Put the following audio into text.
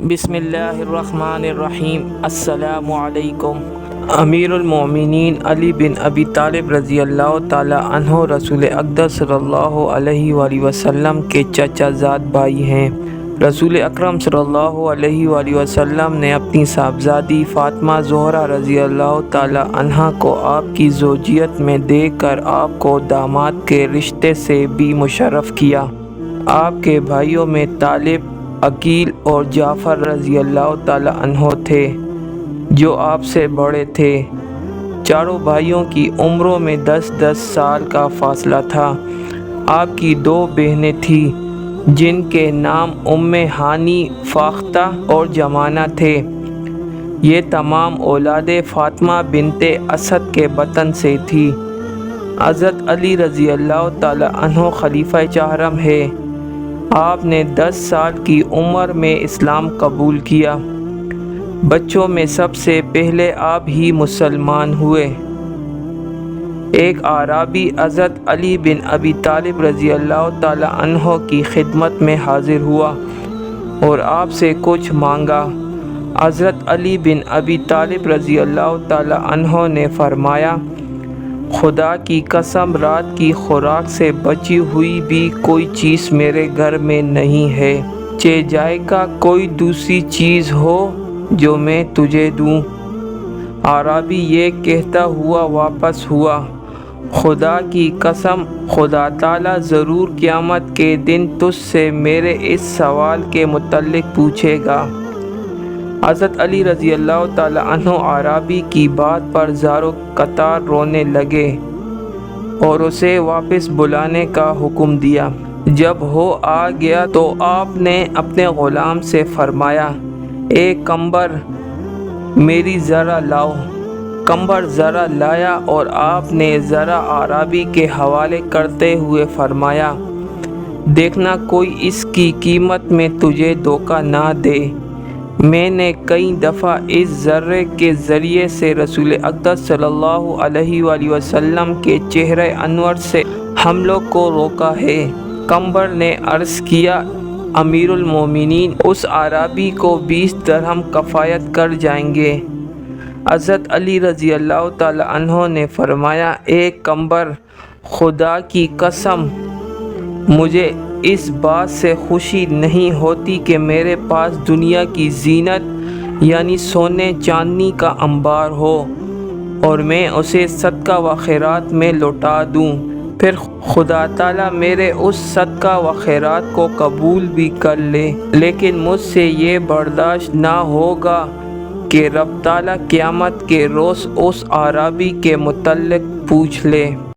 بسم اللہ الرحمن الرحیم۔ السلام علیکم۔ امیر المومنین علی بن ابی طالب رضی اللہ تعالی عنہ رسول اقدس صلی اللہ علیہ وآلہ وسلم کے چچا زاد بھائی ہیں۔ رسول اکرم صلی اللہ علیہ وآلہ وسلم نے اپنی صاحبزادی فاطمہ زہرا رضی اللہ تعالی عنہا کو آپ کی زوجیت میں دے کر آپ کو داماد کے رشتے سے بھی مشرف کیا۔ آپ کے بھائیوں میں طالب، عقیل اور جعفر رضی اللہ تعالی عنہ تھے جو آپ سے بڑے تھے۔ چاروں بھائیوں کی عمروں میں 10 سال کا فاصلہ تھا۔ آپ کی 2 بہنیں تھیں جن کے نام ام ہانی، فاختہ اور جمانہ تھے۔ یہ تمام اولاد فاطمہ بنت اسد کے بطن سے تھی۔ حضرت علی رضی اللہ تعالی عنہ خلیفہ چہارم ہے۔ آپ نے 10 سال کی عمر میں اسلام قبول کیا۔ بچوں میں سب سے پہلے آپ ہی مسلمان ہوئے۔ ایک اعرابی حضرت علی بن ابی طالب رضی اللہ تعالی عنہ کی خدمت میں حاضر ہوا اور آپ سے کچھ مانگا۔ حضرت علی بن ابی طالب رضی اللہ تعالی عنہ نے فرمایا، خدا کی قسم رات کی خوراک سے بچی ہوئی بھی کوئی چیز میرے گھر میں نہیں ہے، چہ ذائقہ کوئی دوسری چیز ہو جو میں تجھے دوں۔ اعرابی یہ کہتا ہوا واپس ہوا، خدا کی قسم خدا تعالیٰ ضرور قیامت کے دن تجھ سے میرے اس سوال کے متعلق پوچھے گا۔ حضرت علی رضی اللہ تعالی عنہ اعرابی کی بات پر زار و قطار رونے لگے اور اسے واپس بلانے کا حکم دیا۔ جب وہ آ گیا تو آپ نے اپنے غلام سے فرمایا، اے قمبر میری ذرا لاؤ۔ قمبر ذرا لایا اور آپ نے ذرا اعرابی کے حوالے کرتے ہوئے فرمایا، دیکھنا کوئی اس کی قیمت میں تجھے دھوکہ نہ دے۔ میں نے کئی دفعہ اس ذرے کے ذریعے سے رسول اقدس صلی اللہ علیہ وآلہ وسلم کے چہرہ انور سے حملوں کو روکا ہے۔ قمبر نے عرض کیا، امیر المومنین اس اعرابی کو 20 درہم کفایت کر جائیں گے۔ حضرت علی رضی اللہ تعالی عنہ نے فرمایا، اے قمبر خدا کی قسم مجھے اس بات سے خوشی نہیں ہوتی کہ میرے پاس دنیا کی زینت یعنی سونے چاندی کا انبار ہو اور میں اسے صدقہ و خیرات میں لوٹا دوں، پھر خدا تعالیٰ میرے اس صدقہ و خیرات کو قبول بھی کر لے، لیکن مجھ سے یہ برداشت نہ ہوگا کہ رب تعالیٰ قیامت کے روز اس اعرابی کے متعلق پوچھ لے۔